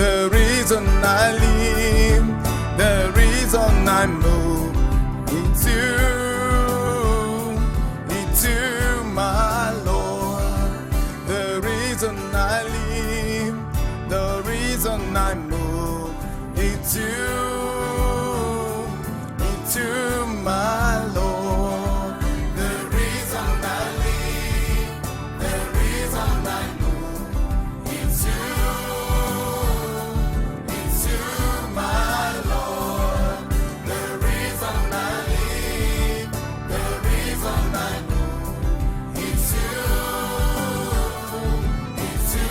the reason I live, the reason I move. It's you, my Lord. The reason I live, the reason I move. It's you, my Lord. The reason I live, the reason I move. It's you, my Lord. The reason I live, the reason I move. It's you,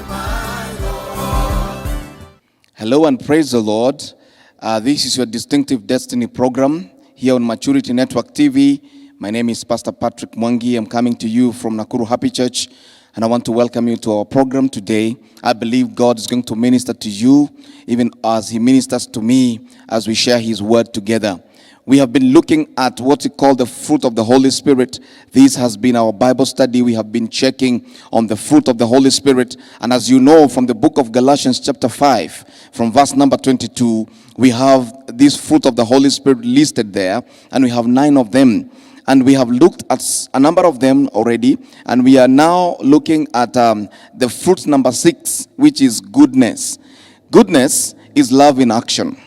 my Lord. Hello and praise the Lord. This is your Distinctive Destiny program here on Maturity Network TV. My name is Pastor Patrick Mwangi. I'm coming to you from Nakuru Happy Church, and I want to welcome you to our program today. I believe God is going to minister to you, even as He ministers to me as we share His word together. We have been looking at what we call the fruit of the Holy Spirit. This has been our Bible study. We have been checking on the fruit of the Holy Spirit. And as you know, from the book of Galatians chapter 5, from verse number 22, we have this fruit of the Holy Spirit listed there, and we have 9 of them. And we have looked at a number of them already, and we are now looking at the fruit number 6, which is goodness. Goodness is love in action.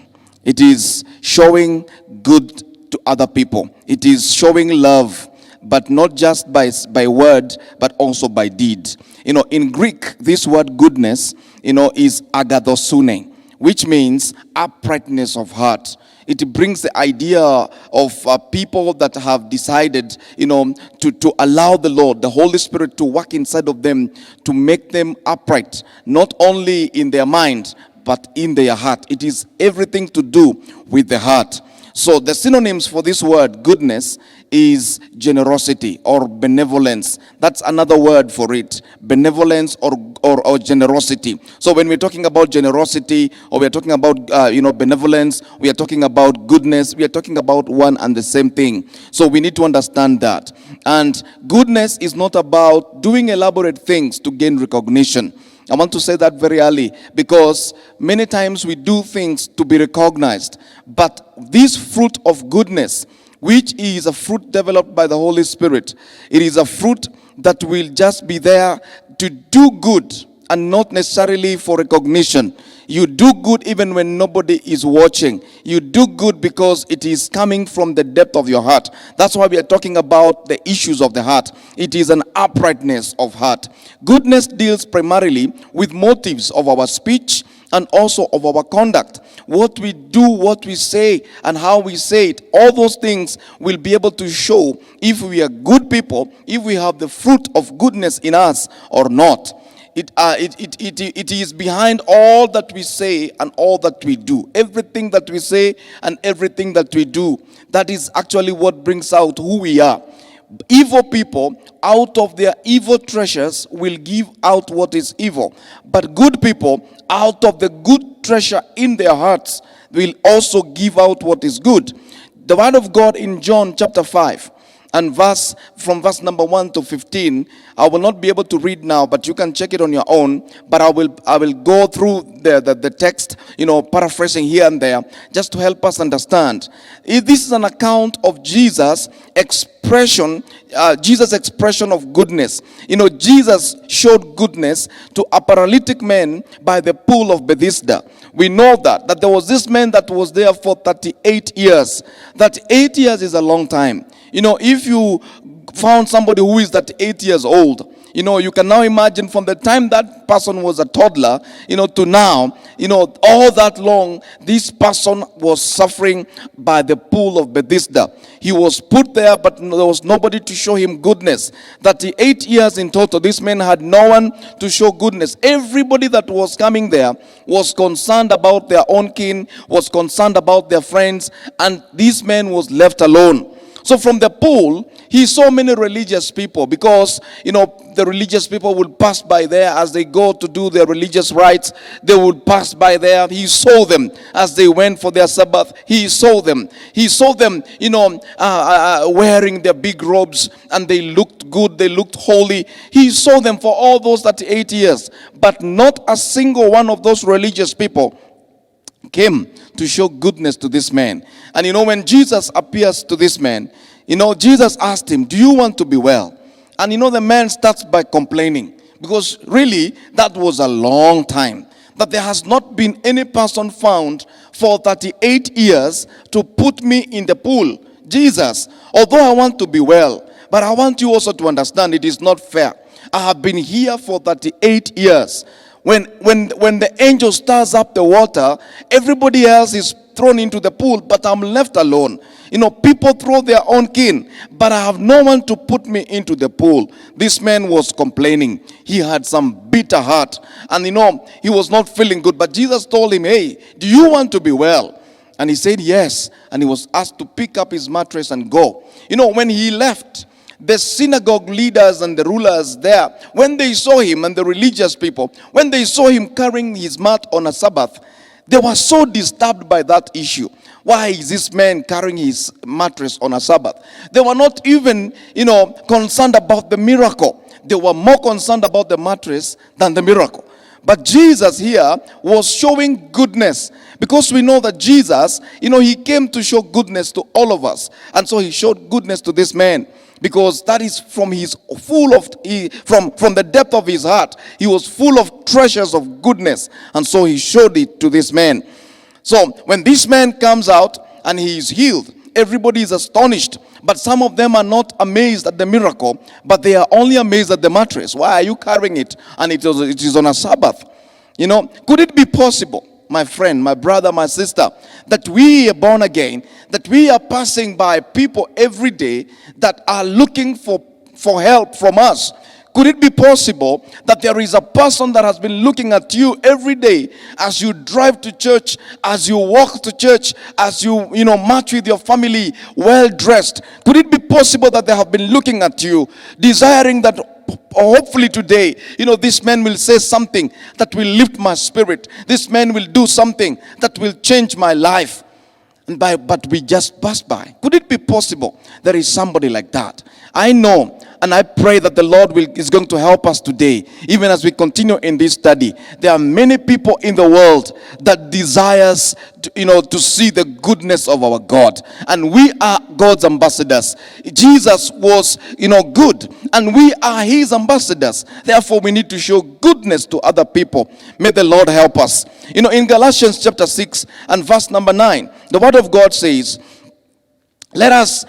It is showing good to other people. It is showing love, but not just by word, but also by deed. In Greek, this word goodness, is agathosune, which means uprightness of heart. It brings the idea of people that have decided, to allow the Lord, the Holy Spirit, to work inside of them, to make them upright, not only in their mind, but in their heart. It is everything to do with the heart. So the synonyms for this word, goodness, is generosity or benevolence. That's another word for it, benevolence or generosity. So when we're talking about generosity, or we're talking about benevolence, we are talking about goodness, we are talking about one and the same thing. So we need to understand that. And goodness is not about doing elaborate things to gain recognition. I want to say that very early, because many times we do things to be recognized. But this fruit of goodness, which is a fruit developed by the Holy Spirit, it is a fruit that will just be there to do good and not necessarily for recognition. You do good even when nobody is watching. You do good because it is coming from the depth of your heart. That's why we are talking about the issues of the heart. It is an uprightness of heart. Goodness deals primarily with motives of our speech and also of our conduct. What we do, what we say, and how we say it, all those things will be able to show if we are good people, if we have the fruit of goodness in us or not. It is behind all that we say and all that we do. Everything that we say and everything that we do, that is actually what brings out who we are. Evil people, out of their evil treasures, will give out what is evil. But good people, out of the good treasure in their hearts, will also give out what is good. The word of God in John chapter 5, and from verse number 1 to 15, I will not be able to read now, but you can check it on your own. But I will go through the text, paraphrasing here and there, just to help us understand. This is an account of Jesus' expression of goodness. Jesus showed goodness to a paralytic man by the pool of Bethesda. We know that there was this man that was there for 38 years. That 8 years is a long time. If you found somebody who is that 8 years old, you can now imagine from the time that person was a toddler, to now, all that long, this person was suffering by the pool of Bethesda. He was put there, but there was nobody to show him goodness. 38 years in total, this man had no one to show goodness. Everybody that was coming there was concerned about their own kin, was concerned about their friends, and this man was left alone. So from the pool, he saw many religious people because, the religious people would pass by there as they go to do their religious rites. They would pass by there. He saw them as they went for their Sabbath. He saw them. He saw them, wearing their big robes, and they looked good. They looked holy. He saw them for all those 38 years. But not a single one of those religious people came to show goodness to this man. And when Jesus appears to this man, Jesus asked him, do you want to be well? And the man starts by complaining, because really that was a long time that there has not been any person found for 38 years to put me in the pool. Jesus, although I want to be well, but I want you also to understand it is not fair. I have been here for 38 years. When the angel stirs up the water, everybody else is thrown into the pool, but I'm left alone. People throw their own kin, but I have no one to put me into the pool. This man was complaining. He had some bitter heart, and he was not feeling good. But Jesus told him, hey, do you want to be well? And he said yes, and he was asked to pick up his mattress and go. When he left, the synagogue leaders and the rulers there, when they saw him, and the religious people, when they saw him carrying his mat on a Sabbath, they were so disturbed by that issue. Why is this man carrying his mattress on a Sabbath? They were not even, concerned about the miracle. They were more concerned about the mattress than the miracle. But Jesus here was showing goodness, because we know that Jesus, he came to show goodness to all of us. And so he showed goodness to this man, because that is from the depth of his heart. He was full of treasures of goodness, and so he showed it to this man. So when this man comes out and he is healed, everybody is astonished. But some of them are not amazed at the miracle, but they are only amazed at the mattress. Why are you carrying it? And it is on a Sabbath. Could it be possible, my friend, my brother, my sister, that we are born again, that we are passing by people every day that are looking for help from us? Could it be possible that there is a person that has been looking at you every day as you drive to church, as you walk to church, as you march with your family well dressed? Could it be possible that they have been looking at you, desiring that hopefully today, this man will say something that will lift my spirit. This man will do something that will change my life. But we just pass by. Could it be possible there is somebody like that? I know, and I pray that the Lord is going to help us today, even as we continue in this study. There are many people in the world that desires to see the goodness of our God, and we are God's ambassadors. Jesus was good, and we are his ambassadors. Therefore we need to show goodness to other people. May the Lord help us. In Galatians chapter 6 and verse number 9, the word of God says, let us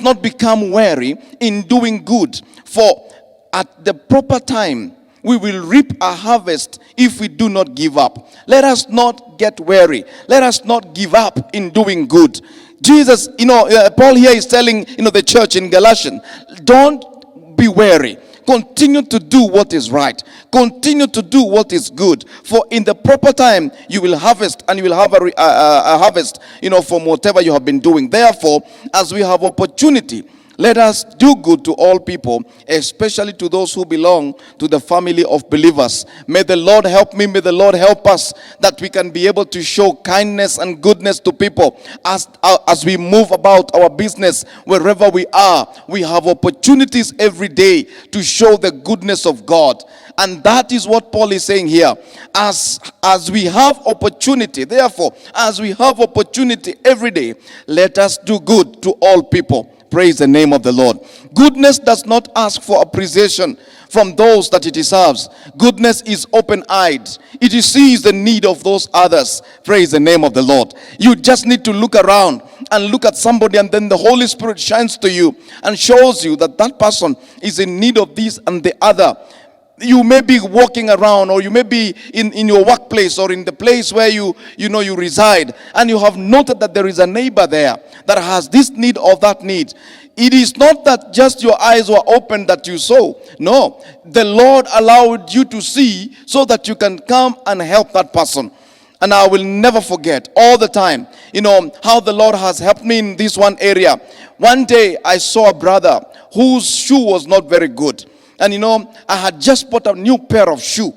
not become weary in doing good, for at the proper time we will reap a harvest if we do not give up. Let us not get weary. Let us not give up in doing good. Jesus, Paul here is telling the church in Galatians, don't be weary. Continue to do what is right. Continue to do what is good. For in the proper time, you will harvest, and you will have a harvest, from whatever you have been doing. Therefore, as we have opportunity, let us do good to all people, especially to those who belong to the family of believers. May the Lord help me. May the Lord help us, that we can be able to show kindness and goodness to people as we move about our business, wherever we are. We have opportunities every day to show the goodness of God. And that is what Paul is saying here. As we have opportunity, therefore, as we have opportunity every day, let us do good to all people. Praise the name of the Lord. Goodness does not ask for appreciation from those that it deserves. Goodness is open-eyed. It sees the need of those others. Praise the name of the Lord. You just need to look around and look at somebody, and then the Holy Spirit shines to you and shows you that that person is in need of this and the other. You may be walking around, or you may be in your workplace, or in the place where you reside, and you have noted that there is a neighbor there that has this need or that need. It is not that just your eyes were open that you saw. No, the Lord allowed you to see so that you can come and help that person. And I will never forget all the time, how the Lord has helped me in this one area. One day I saw a brother whose shoe was not very good. And I had just bought a new pair of shoe.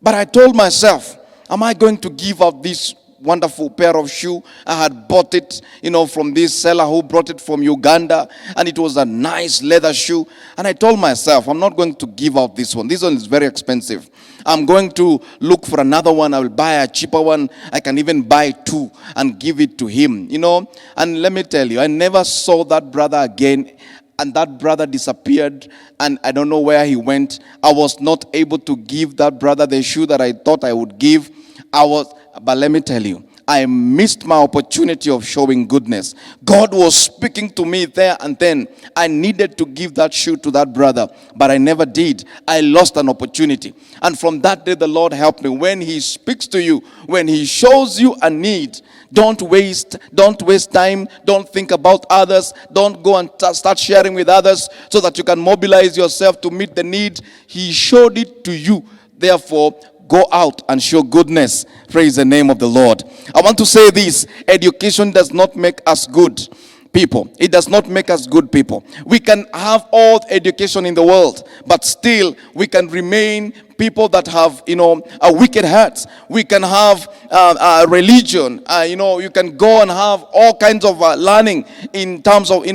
But I told myself, am I going to give out this wonderful pair of shoe? I had bought it, from this seller who brought it from Uganda, and it was a nice leather shoe. And I told myself, I'm not going to give out this one. This one is very expensive. I'm going to look for another one. I will buy a cheaper one. I can even buy two and give it to him, And let me tell you, I never saw that brother again. And that brother disappeared, and I don't know where he went. I was not able to give that brother the shoe that I thought I would give. But let me tell you, I missed my opportunity of showing goodness. God was speaking to me there and then. I needed to give that shoe to that brother, but I never did. I lost an opportunity. And from that day, the Lord helped me. When he speaks to you, when he shows you a need, don't waste time. Don't think about others. Don't go and start sharing with others so that you can mobilize yourself to meet the need. He showed it to you. Therefore, go out and show goodness. Praise the name of the Lord. I want to say this. Education does not make us good people. It does not make us good people. We can have all education in the world, but still we can remain people that have, a wicked heart. We can have religion. You can go and have all kinds of learning in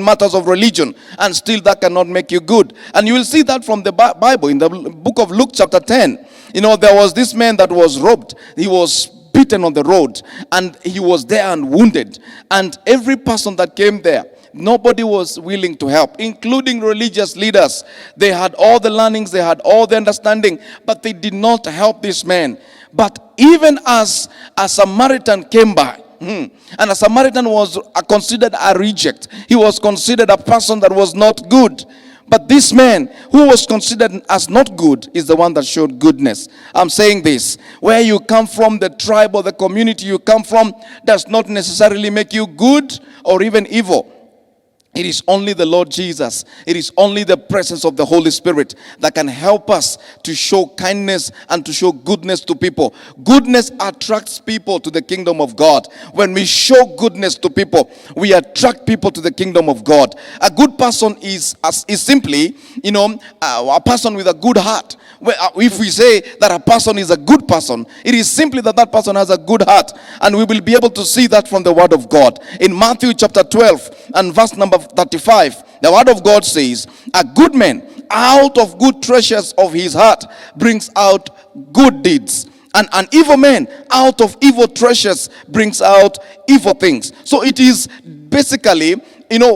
matters of religion, and still that cannot make you good. And you will see that from the Bible in the book of Luke chapter 10. There was this man that was robbed. He was beaten on the road, and he was there and wounded. And every person that came there, nobody was willing to help, including religious leaders. They had all the learnings, they had all the understanding, but they did not help this man. But even as a Samaritan came by, and a Samaritan was considered a reject. He was considered a person that was not good. But this man who was considered as not good is the one that showed goodness. I'm saying this. Where you come from, the tribe or the community you come from, does not necessarily make you good or even evil. It is only the Lord Jesus. It is only the presence of the Holy Spirit that can help us to show kindness and to show goodness to people. Goodness attracts people to the kingdom of God. When we show goodness to people, we attract people to the kingdom of God. A good person is simply, a person with a good heart. If we say that a person is a good person, it is simply that person has a good heart. And we will be able to see that from the word of God. In Matthew chapter 12 and verse number 35, the word of God says, a good man out of good treasures of his heart brings out good deeds. And an evil man out of evil treasures brings out evil things. So it is basically,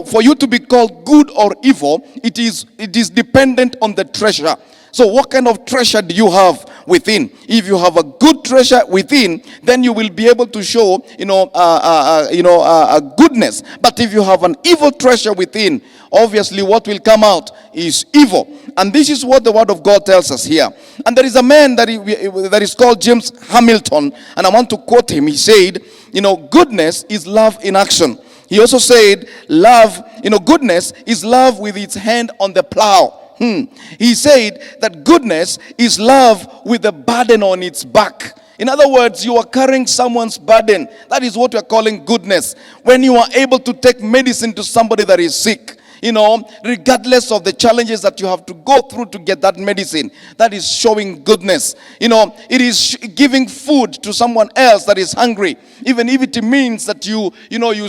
for you to be called good or evil, it is dependent on the treasure. So what kind of treasure do you have within? If you have a good treasure within, then you will be able to show, goodness. But if you have an evil treasure within, obviously what will come out is evil. And this is what the word of God tells us here. And there is a man that is called James Hamilton, and I want to quote him. He said, goodness is love in action. He also said, goodness is love with its hand on the plow. He said that goodness is love with a burden on its back. In other words, you are carrying someone's burden. That is what we are calling goodness. When you are able to take medicine to somebody that is sick, regardless of the challenges that you have to go through to get that medicine, that is showing goodness. It is giving food to someone else that is hungry, even if it means that you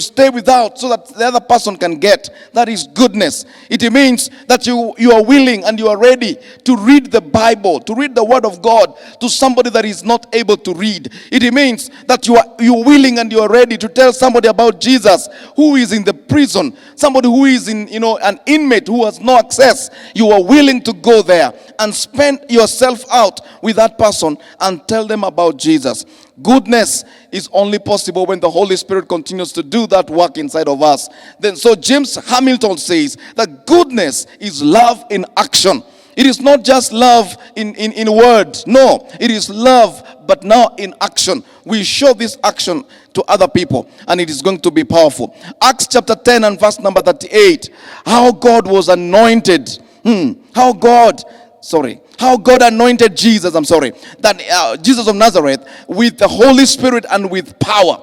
stay without so that the other person can get. That is goodness. It means that you are willing and you are ready to read the Bible, to read the word of God to somebody that is not able to read. It means that you are willing and you are ready to tell somebody about Jesus who is in the prison, somebody who is in an inmate who has no access. You are willing to go there and spend yourself out with that person and tell them about Jesus. Goodness is only possible when the Holy Spirit continues to do that work inside of us. So James Hamilton says that goodness is love in action. It is not just love in words. No, it is love, but now in action. We show this action to other people, and it is going to be powerful. Acts chapter 10 and verse number 38. How God was anointed. how God anointed Jesus, Jesus of Nazareth with the Holy Spirit and with power.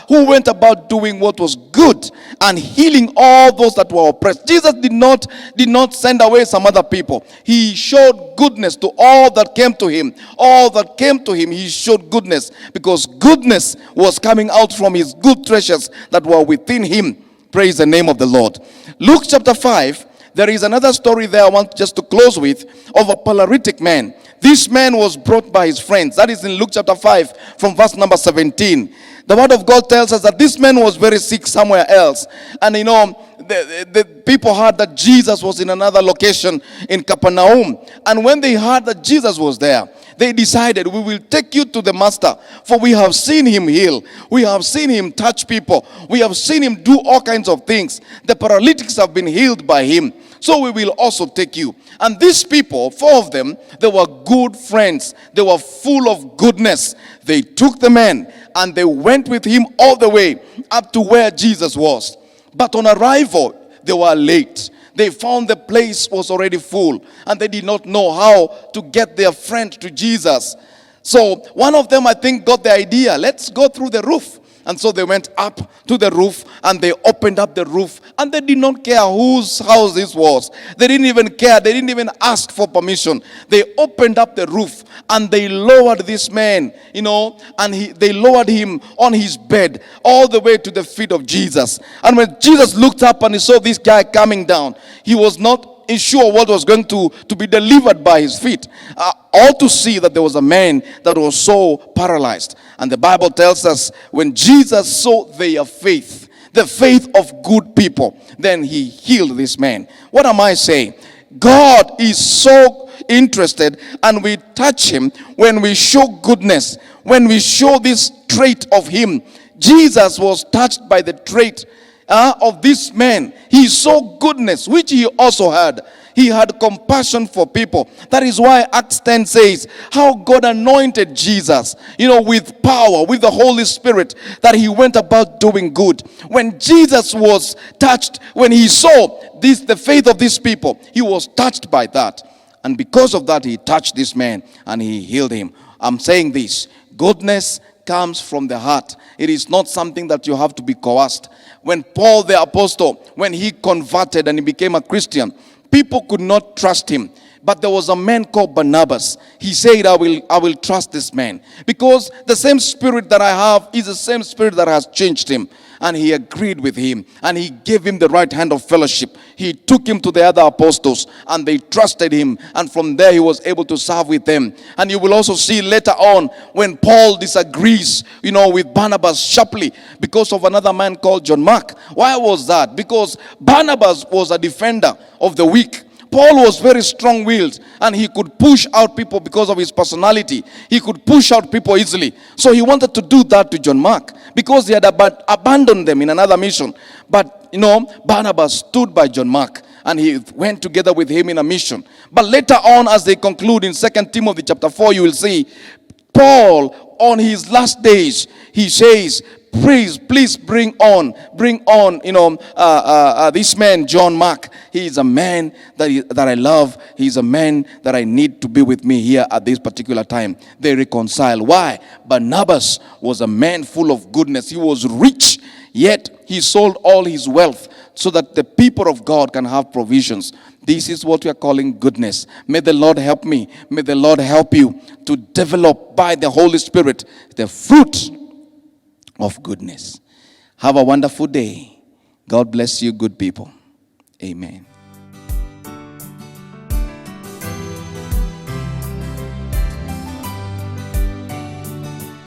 Who went about doing what was good and healing all those that were oppressed. Jesus did not send away some other people. He showed goodness to all that came to him. All that came to him, he showed goodness, because goodness was coming out from his good treasures that were within him. Praise the name of the Lord. Luke chapter 5, there is another story there I want just to close with, of a paralytic man. This man was brought by his friends. That is in Luke chapter 5 from verse number 17. The word of God tells us that this man was very sick somewhere else. And the people heard that Jesus was in another location in Capernaum. And when they heard that Jesus was there, they decided, we will take you to the master, for we have seen him heal. We have seen him touch people. We have seen him do all kinds of things. The paralytics have been healed by him. So we will also take you. And these people, 4 of them, they were good friends. They were full of goodness. They took the man and they went with him all the way up to where Jesus was. But on arrival, they were late. They found the place was already full, and they did not know how to get their friend to Jesus. So one of them, I think, got the idea, let's go through the roof. And so they went up to the roof and they opened up the roof, and they did not care whose house this was. They didn't even care. They didn't even ask for permission. They opened up the roof and they lowered this man, and they lowered him on his bed all the way to the feet of Jesus. And when Jesus looked up and he saw this guy coming down, he was not sure what was going to be delivered by his feet. All to see that there was a man that was so paralyzed. And the Bible tells us when Jesus saw their faith, the faith of good people, then he healed this man. What am I saying? God is so interested, and we touch him when we show goodness, when we show this trait of him. Jesus was touched by the trait of this man. He saw goodness, which he also had. He had compassion for people. That is why Acts 10 says how God anointed Jesus, with power, with the Holy Spirit, that he went about doing good. When Jesus was touched, when he saw the faith of these people, he was touched by that. And because of that, he touched this man and he healed him. I'm saying this, goodness comes from the heart. It is not something that you have to be coerced. When Paul the apostle, when he converted and he became a Christian, people could not trust him. But there was a man called Barnabas. He said, I will trust this man, because the same spirit that I have is the same spirit that has changed him. And he agreed with him, and he gave him the right hand of fellowship. He took him to the other apostles, and they trusted him, and from there he was able to serve with them. And you will also see later on when Paul disagrees, with Barnabas sharply because of another man called John Mark. Why was that? Because Barnabas was a defender of the weak. Paul was very strong-willed, and he could push out people because of his personality. He could push out people easily. So he wanted to do that to John Mark because he had abandoned them in another mission. But, Barnabas stood by John Mark, and he went together with him in a mission. But later on, as they conclude in 2 Timothy chapter 4, you will see Paul, on his last days, he says, please bring on, this man, John Mark. He is a man that I love. He is a man that I need to be with me here at this particular time. They reconcile. Why? Barnabas was a man full of goodness. He was rich, yet he sold all his wealth so that the people of God can have provisions. This is what we are calling goodness. May the Lord help me. May the Lord help you to develop by the Holy Spirit the fruit of goodness. Have a wonderful day. God bless you, good people. Amen.